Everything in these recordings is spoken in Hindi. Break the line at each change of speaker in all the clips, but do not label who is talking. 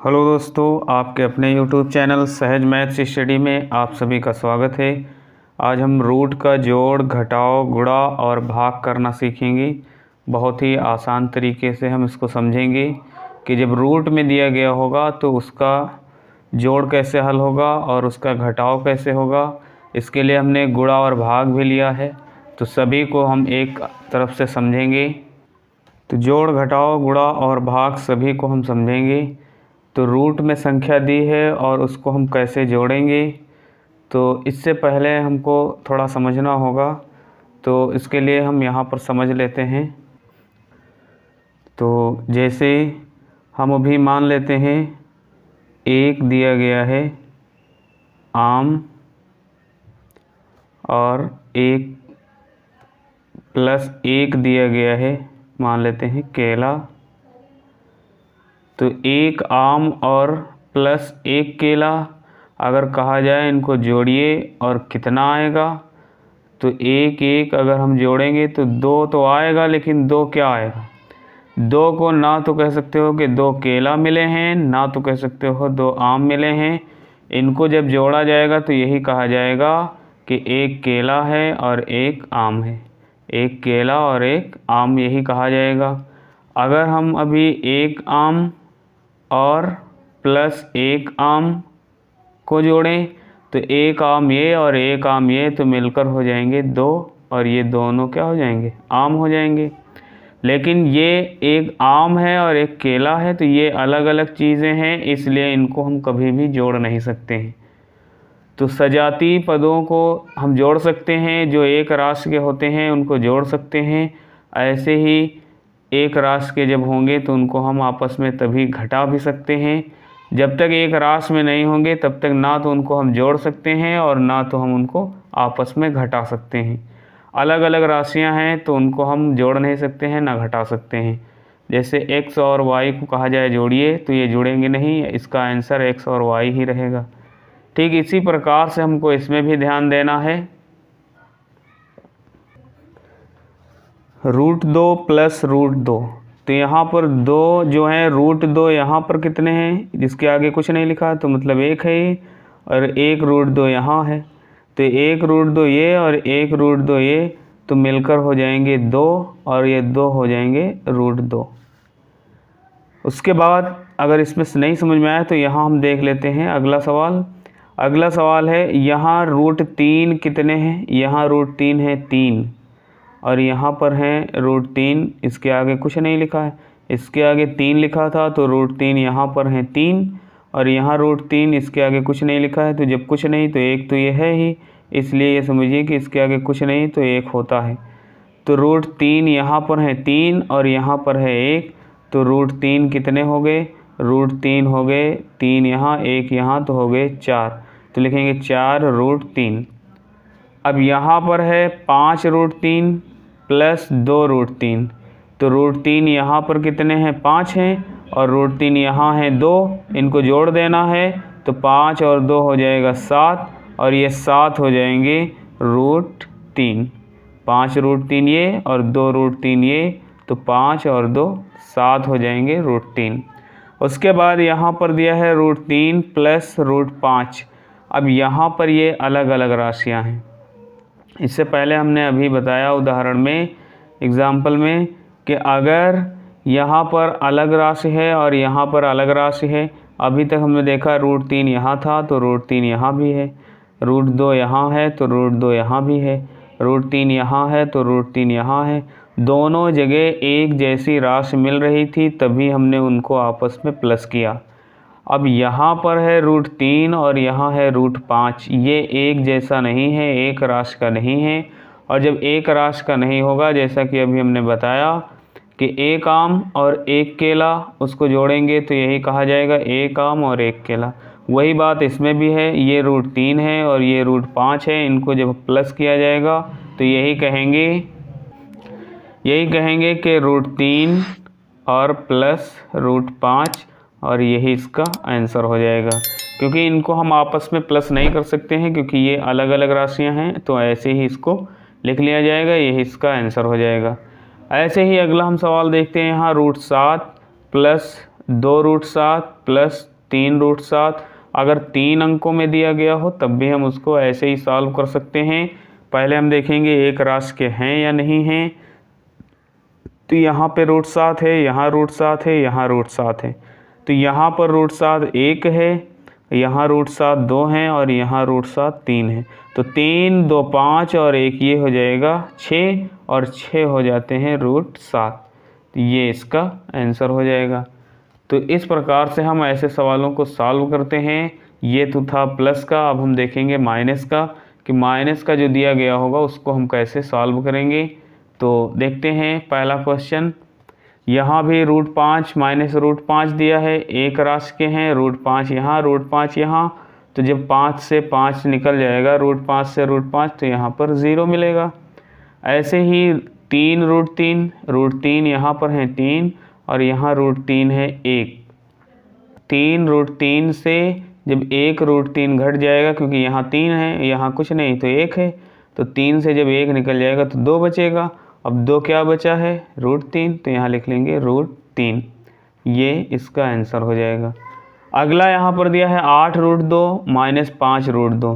हेलो दोस्तों, आपके अपने YouTube चैनल सहज मैथ्स स्टडी में आप सभी का स्वागत है। आज हम रूट का जोड़, घटाव, गुणा और भाग करना सीखेंगे। बहुत ही आसान तरीके से हम इसको समझेंगे कि जब रूट में दिया गया होगा तो उसका जोड़ कैसे हल होगा और उसका घटाव कैसे होगा। इसके लिए हमने गुणा और भाग भी लिया है, तो सभी को हम एक तरफ से समझेंगे। तो जोड़, घटाव, गुणा और भाग सभी को हम समझेंगे। तो रूट में संख्या दी है और उसको हम कैसे जोड़ेंगे, तो इससे पहले हमको थोड़ा समझना होगा। तो इसके लिए हम यहाँ पर समझ लेते हैं। तो जैसे हम अभी मान लेते हैं एक दिया गया है आम और एक प्लस एक दिया गया है, मान लेते हैं केला। तो एक आम और प्लस एक केला अगर कहा जाए इनको जोड़िए और कितना आएगा, तो एक एक अगर हम जोड़ेंगे तो दो तो आएगा, लेकिन दो क्या आएगा, दो को ना तो कह सकते हो कि दो केला मिले हैं, ना तो कह सकते हो दो आम मिले हैं। इनको जब जोड़ा जाएगा तो यही कहा जाएगा कि एक केला है और एक आम है। एक केला और एक आम, यही कहा जाएगा। अगर हम अभी एक आम और प्लस एक आम को जोड़ें तो एक आम ये और एक आम ये तो मिलकर हो जाएंगे दो, और ये दोनों क्या हो जाएंगे, आम हो जाएंगे। लेकिन ये एक आम है और एक केला है, तो ये अलग अलग चीज़ें हैं, इसलिए इनको हम कभी भी जोड़ नहीं सकते हैं। तो सजातीय पदों को हम जोड़ सकते हैं, जो एक राशि के होते हैं उनको जोड़ सकते हैं। ऐसे ही एक राशि के जब होंगे तो उनको हम आपस में तभी घटा भी सकते हैं। जब तक एक राशि में नहीं होंगे तब तक ना तो उनको हम जोड़ सकते हैं और ना तो हम उनको आपस में घटा सकते हैं। अलग अलग राशियां हैं तो उनको हम जोड़ नहीं सकते हैं ना घटा सकते हैं। जैसे x और y को कहा जाए जोड़िए, तो ये जुड़ेंगे नहीं, इसका आंसर x और y ही रहेगा। ठीक इसी प्रकार से हमको इसमें भी ध्यान देना है। रूट दो प्लस रूट दो, तो यहाँ पर दो जो है रूट दो, यहाँ पर कितने हैं, जिसके आगे कुछ नहीं लिखा तो मतलब एक है ये, और एक रूट दो यहाँ है, तो एक रूट दो ये और एक रूट दो ये, तो मिलकर हो जाएंगे दो, और ये दो हो जाएंगे रूट दो। उसके बाद अगर इसमें से नहीं समझ में आया तो यहाँ हम देख लेते हैं अगला सवाल। अगला सवाल है, यहाँ रूट तीन कितने हैं, यहाँ रूट तीन है तीन, और यहाँ पर है रूट तीन, इसके आगे कुछ नहीं लिखा है, इसके आगे तीन लिखा था तो रूट तीन यहाँ पर है तीन, और यहाँ रूट तीन, इसके आगे कुछ नहीं लिखा है, तो जब कुछ नहीं तो एक तो ये है ही, इसलिए ये समझिए कि इसके आगे कुछ नहीं तो एक होता है। तो रूट तीन यहाँ पर है तीन और यहाँ पर है एक, तो रूट तीन कितने हो गए, रूट तीन हो गए तीन यहाँ एक यहाँ, तो हो गए चार, तो लिखेंगे चार रूट तीन। अब यहाँ पर है पाँच रूट तीन प्लस दो रूट तीन, तो रूट तीन यहाँ पर कितने हैं, पाँच हैं, और रूट तीन यहाँ है दो, इनको जोड़ देना है, तो पाँच और दो हो जाएगा सात, और ये सात हो जाएंगे रूट तीन। पाँच रूट तीन ये और दो रूट तीन ये, तो पाँच और दो सात हो जाएंगे रूट तीन। उसके बाद यहाँ पर दिया है रूट तीन प्लस रूट पाँच। अब यहाँ पर ये अलग अलग राशियाँ हैं। इससे पहले हमने अभी बताया उदाहरण में, एग्जाम्पल में, कि अगर यहाँ पर अलग राशि है और यहाँ पर अलग राशि है, अभी तक हमने देखा रूट तीन यहाँ था तो रूट तीन यहाँ भी है, रूट दो यहाँ है तो रूट दो यहाँ भी है, रूट तीन यहाँ है तो रूट तीन यहाँ है। दोनों जगह एक जैसी राशि मिल रही थी, तभी हमने उनको आपस में प्लस किया। अब यहाँ पर है रूट तीन और यहाँ है रूट पाँच, ये एक जैसा नहीं है, एक राशि का नहीं है। और जब एक राशि का नहीं होगा, जैसा कि अभी हमने बताया कि एक आम और एक केला, उसको जोड़ेंगे तो यही कहा जाएगा एक आम और एक केला। वही बात इसमें भी है, ये रूट तीन है और ये रूट पाँच है, इनको जब प्लस किया जाएगा तो यही कहेंगे कि रूट तीन और प्लस रूट पाँच, और यही इसका आंसर हो जाएगा। क्योंकि इनको हम आपस में प्लस नहीं कर सकते हैं क्योंकि ये अलग अलग राशियां हैं, तो ऐसे ही इसको लिख लिया जाएगा, यही इसका आंसर हो जाएगा। ऐसे ही अगला हम सवाल देखते हैं। यहाँ रूट सात प्लस दो रूट सात प्लस 3√7। अगर 3 अंकों में दिया गया हो तब भी हम उसको ऐसे ही सॉल्व कर सकते हैं। पहले हम देखेंगे एक राशि के हैं या नहीं हैं। तो यहाँ पे √7 है, यहाँ √7 है, यहाँ √7 है। तो यहाँ पर √7 1 है, यहाँ √7 2 हैं और यहाँ √7 3 है। तो 3 2 5 और 1 ये हो जाएगा 6 और 6 हो जाते हैं √7। तो ये इसका आंसर हो जाएगा। तो इस प्रकार से हम ऐसे सवालों को सॉल्व करते हैं। ये तो था प्लस का। अब हम देखेंगे माइनस का, कि माइनस का जो दिया गया होगा उसको हम कैसे सॉल्व करेंगे। तो देखते हैं पहला क्वेश्चन। यहाँ भी √5 माइनस √5 दिया है, एक राशि के हैं, √5 यहाँ √5 यहाँ। तो जब 5 से 5 निकल जाएगा, √5 से √5, तो यहाँ पर 0 मिलेगा। ऐसे ही 3√3, √3 यहाँ पर है 3 और यहाँ √3 है 1। 3√3 से जब 1√3 घट जाएगा, क्योंकि यहाँ 3 है यहाँ कुछ नहीं तो 1 है, तो 3 से जब 1 निकल जाएगा तो 2 बचेगा। अब 2 क्या बचा है? √3, तो यहाँ लिख लेंगे √3। ये इसका आंसर हो जाएगा। अगला यहाँ पर दिया है 8√2 माइनस 5√2।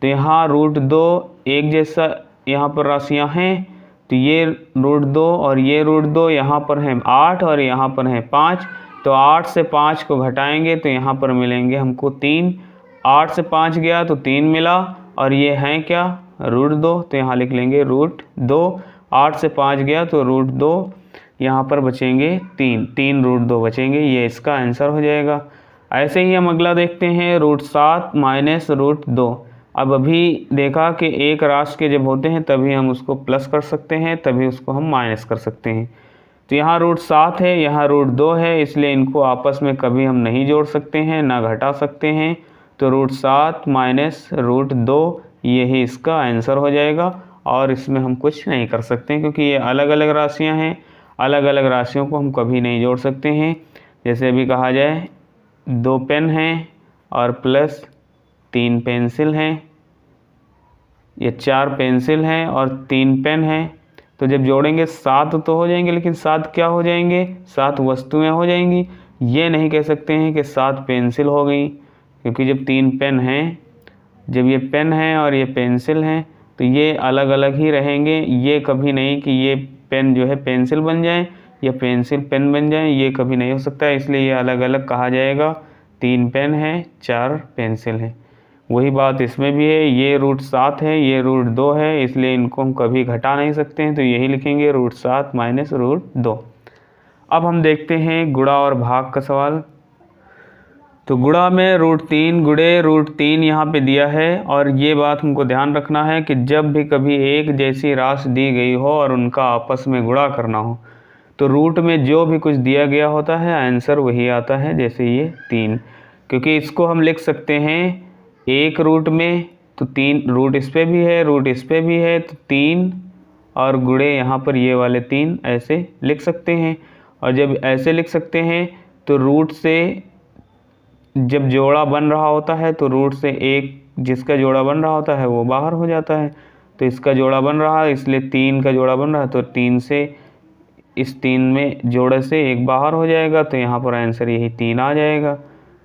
तो यहाँ √2 एक जैसा यहाँ पर राशियाँ हैं, तो ये √2 और ये √2 यहाँ पर हैं 8 और यहाँ पर हैं 5। तो 8 से 5 को घटाएंगे तो यहाँ पर मिलेंगे हमको 3। 8 से 5 गया तो 3 मिला और ये हैं क्या? √2, तो यहाँ लिख लेंगे √2। 8 से 5 गया तो √2, यहाँ पर बचेंगे 3 √2 बचेंगे। ये इसका आंसर हो जाएगा। ऐसे ही हम अगला देखते हैं √7 माइनस √2। अब अभी देखा कि एक राशि के जब होते हैं तभी हम उसको प्लस कर सकते हैं, तभी उसको हम माइनस कर सकते हैं। तो यहाँ √7 है, यहाँ √2 है, इसलिए इनको आपस में कभी हम नहीं जोड़ सकते हैं ना घटा सकते हैं। तो √7 माइनस √2 यही इसका आंसर हो जाएगा। और इसमें हम कुछ नहीं कर सकते क्योंकि ये अलग अलग राशियाँ हैं। अलग अलग राशियों को हम कभी नहीं जोड़ सकते हैं। जैसे अभी कहा जाए 2 पेन हैं और प्लस 3 पेंसिल हैं, ये 4 पेंसिल हैं और 3 पेन हैं। तो जब जोड़ेंगे 7 तो हो जाएंगे, लेकिन 7 क्या हो जाएंगे? 7 वस्तुएं हो जाएंगी। ये नहीं कह सकते हैं कि 7 पेंसिल हो गई, क्योंकि जब 3 पेन हैं, जब ये पेन है और ये पेंसिल हैं, तो ये अलग अलग ही रहेंगे। ये कभी नहीं कि ये पेन जो है पेंसिल बन जाए या पेंसिल पेन बन जाए, ये कभी नहीं हो सकता। इसलिए ये अलग अलग कहा जाएगा। 3 पेन हैं, 4 पेंसिल हैं। वही बात इसमें भी है। ये √7 है, ये √2 है, इसलिए इनको हम कभी घटा नहीं सकते हैं। तो यही लिखेंगे √7 माइनस √2। अब हम देखते हैं गुणा और भाग का सवाल। तो गुणा में √3 गुणे √3 यहाँ पे दिया है। और ये बात हमको ध्यान रखना है कि जब भी कभी एक जैसी राशि दी गई हो और उनका आपस में गुणा करना हो, तो रूट में जो भी कुछ दिया गया होता है आंसर वही आता है। जैसे ये 3, क्योंकि इसको हम लिख सकते हैं एक रूट में, तो 3 रूट इस पर भी है, रूट इस पर भी है, तो 3 और गुणे यहाँ पर ये वाले 3 ऐसे लिख सकते हैं। और जब ऐसे लिख सकते हैं तो रूट से जब जोड़ा बन रहा होता है तो रूट से एक जिसका जोड़ा बन रहा होता है वो बाहर हो जाता है। तो इसका जोड़ा बन रहा है, इसलिए 3 का जोड़ा बन रहा है, तो 3 से इस 3 में जोड़े से 1 बाहर हो जाएगा। तो यहाँ पर आंसर यही 3 आ जाएगा।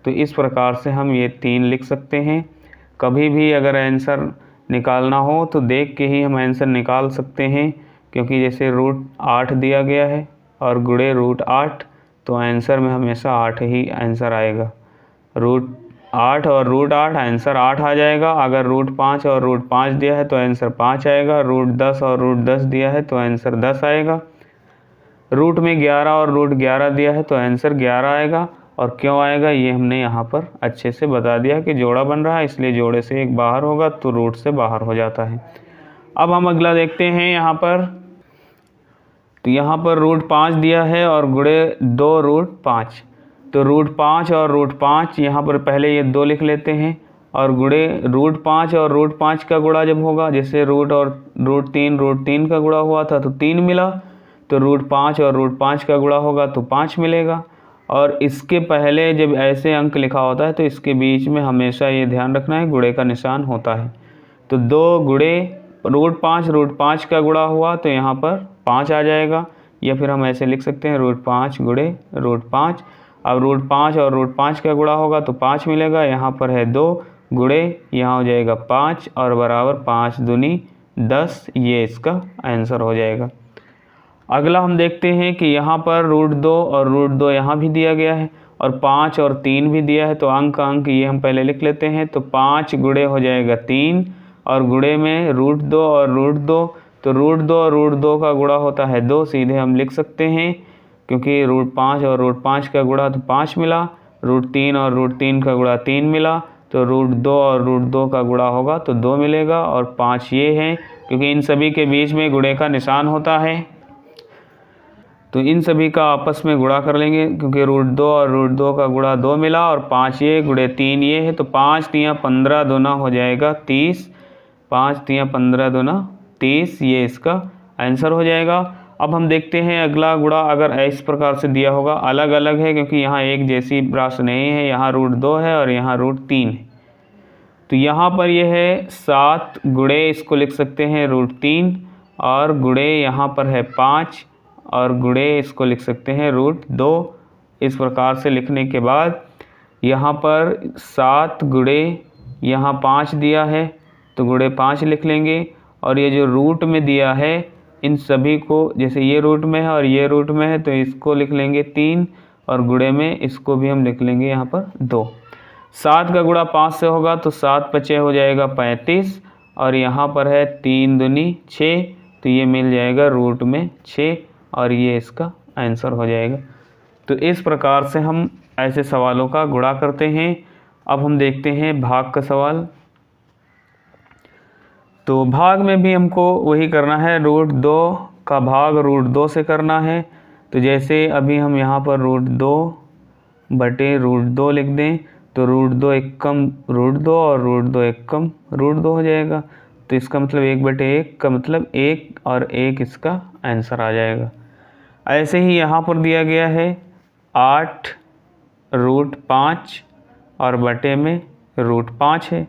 तो इस प्रकार से हम ये 3 लिख सकते हैं। कभी भी अगर आंसर निकालना हो तो देख के ही हम आंसर निकाल सकते हैं, क्योंकि जैसे √8 दिया गया है और गुणे √8, तो आंसर में हमेशा 8 ही आंसर आएगा। √8 और √8 आंसर 8 आ जाएगा। अगर √5 और √5 दिया है तो आंसर 5 आएगा। √10 और √10 दिया है तो आंसर 10 आएगा। रूट में 11 और √11 दिया है तो आंसर 11 आएगा। और क्यों आएगा ये हमने यहाँ पर अच्छे से बता दिया कि जोड़ा बन रहा है, इसलिए जोड़े से 1 बाहर होगा तो रूट से बाहर हो जाता है। अब हम अगला देखते हैं यहाँ पर। तो यहाँ पर √5 दिया है और गुणे 2 √5। तो √5 और √5 यहाँ पर पहले ये 2 लिख लेते हैं और गुणे √5 और √5 का गुणा जब होगा, जैसे रूट और √3 का गुणा हुआ था तो 3 मिला, तो √5 और √5 का गुणा होगा तो 5 मिलेगा। और इसके पहले जब ऐसे अंक लिखा होता है तो इसके बीच में हमेशा ये ध्यान रखना है गुणे का निशान होता है। तो 2 गुणे √5 का गुणा हुआ तो यहाँ पर 5 आ जाएगा, या फिर हम ऐसे लिख सकते हैं √5 गुणे √5। अब रूट 5 और रूट 5 का गुणा होगा तो 5 मिलेगा। यहाँ पर है 2 गुणे यहाँ हो जाएगा 5 और बराबर 5 दूनी 10, ये इसका आंसर हो जाएगा। अगला हम देखते हैं कि यहाँ पर रूट 2 और रूट 2 यहाँ भी दिया गया है और 5 और 3 भी दिया है, तो अंक ये हम पहले लिख लेते हैं। तो 5 गुणे हो जाएगा 3 और गुणे में रूट 2 और रूट 2, तो रूट 2 और रूट 2 का गुणा होता है 2, सीधे हम लिख सकते हैं क्योंकि रूट 5 और रूट 5 का गुणा तो 5 मिला, रूट 3 और रूट 3 का गुणा 3 मिला, तो रूट 2 और रूट 2 का गुणा होगा तो 2 मिलेगा और 5 ये है, क्योंकि इन सभी के बीच में गुणे का निशान होता है। तो इन सभी का आपस में गुणा कर लेंगे, क्योंकि रूट 2 और रूट 2 का गुणा 2 मिला और 5 ये गुणे 3 ये है, तो 5 तियाँ 15 दूना हो जाएगा 30, 5 तियाँ 15 दूना 30, ये इसका आंसर हो जाएगा। अब हम देखते हैं अगला गुणा, अगर इस प्रकार से दिया होगा, अलग अलग है क्योंकि यहाँ एक जैसी राशि नहीं है, यहाँ रूट 2 है और यहाँ रूट 3 है। तो यहाँ पर यह है 7 गुणे, इसको लिख सकते हैं रूट 3, और गुणे यहाँ पर है 5 और गुणे इसको लिख सकते हैं रूट 2। इस प्रकार से लिखने के बाद यहाँ पर 7 गुणे यहाँ 5 दिया है तो गुणे 5 लिख लेंगे, और ये जो रूट में दिया है इन सभी को, जैसे ये रूट में है और ये रूट में है तो इसको लिख लेंगे 3 और गुणे में इसको भी हम लिख लेंगे यहाँ पर 2। 7 का गुणा 5 से होगा तो 7 पचे हो जाएगा 35 और यहाँ पर है 3 दूनी 6, तो ये मिल जाएगा रूट में 6 और ये इसका आंसर हो जाएगा। तो इस प्रकार से हम ऐसे सवालों का गुणा करते हैं। अब हम देखते हैं भाग का सवाल। तो भाग में भी हमको वही करना है, रूट 2 का भाग रूट 2 से करना है। तो जैसे अभी हम यहाँ पर रूट 2 बटे रूट 2 लिख दें तो रूट 2 एक कम रूट 2 और रूट 2 एक कम रूट 2 हो जाएगा। तो इसका मतलब 1/1 का मतलब 1 और 1 इसका आंसर आ जाएगा। ऐसे ही यहाँ पर दिया गया है 8 रूट 5 और बटे में रूट 5 है,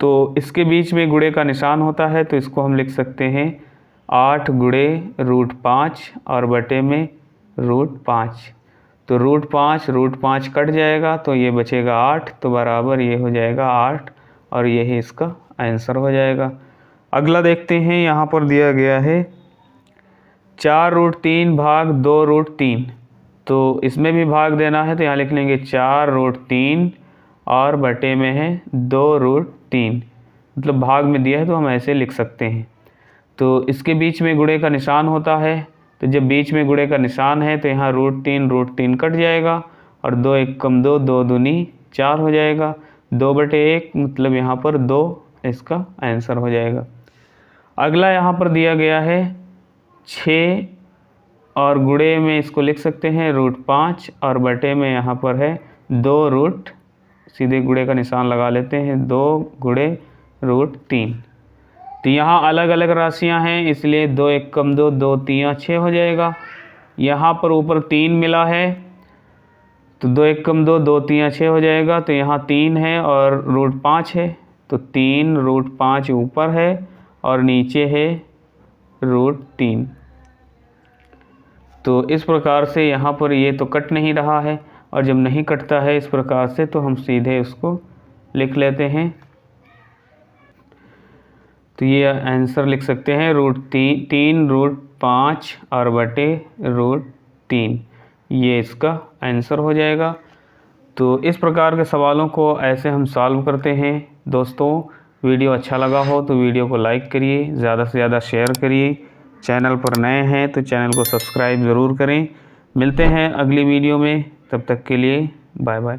तो इसके बीच में गुणे का निशान होता है, तो इसको हम लिख सकते हैं 8 गुणे रूट 5 और बटे में रूट 5। तो रूट 5 कट जाएगा तो ये बचेगा 8, तो बराबर ये हो जाएगा 8 और यही इसका आंसर हो जाएगा। अगला देखते हैं, यहाँ पर दिया गया है 4 रूट 3 भाग 2 रूट 3, तो इसमें भी भाग देना है तो यहाँ लिख लेंगे 4 रूट 3 और बटे में है 2 रूट 3, मतलब भाग में दिया है तो हम ऐसे लिख सकते हैं। तो इसके बीच में गुणे का निशान होता है, तो जब बीच में गुणे का निशान है तो यहाँ रूट 3 कट जाएगा और 2 1 कम 2, 2 दूनी 4 हो जाएगा, 2/1 मतलब यहाँ पर 2 इसका आंसर हो जाएगा। अगला यहाँ पर दिया गया है 6 और गुणे में इसको लिख सकते हैं रूट 5 और बटे में यहाँ पर है 2 रूट, सीधे गुणे का निशान लगा लेते हैं, 2 गुणे रूट 3। तो यहाँ अलग अलग राशियाँ हैं इसलिए 2 1 कम 2, 2 3 6 हो जाएगा। यहाँ पर ऊपर 3 मिला है तो 2 1 कम 2, 2 3 6 हो जाएगा। तो यहाँ 3 है और रूट 5 है, तो 3 रूट 5 ऊपर है और नीचे है रूट 3। तो इस प्रकार से यहाँ पर ये तो कट नहीं रहा है, और जब नहीं कटता है इस प्रकार से तो हम सीधे उसको लिख लेते हैं। तो ये आंसर लिख सकते हैं रूट 3 रूट 5 और बटे रूट 3, ये इसका आंसर हो जाएगा। तो इस प्रकार के सवालों को ऐसे हम सॉल्व करते हैं। दोस्तों, वीडियो अच्छा लगा हो तो वीडियो को लाइक करिए, ज़्यादा से ज़्यादा शेयर करिए। चैनल पर नए हैं तो चैनल को सब्सक्राइब ज़रूर करें। मिलते हैं अगली वीडियो में, तब तक के लिए बाय बाय।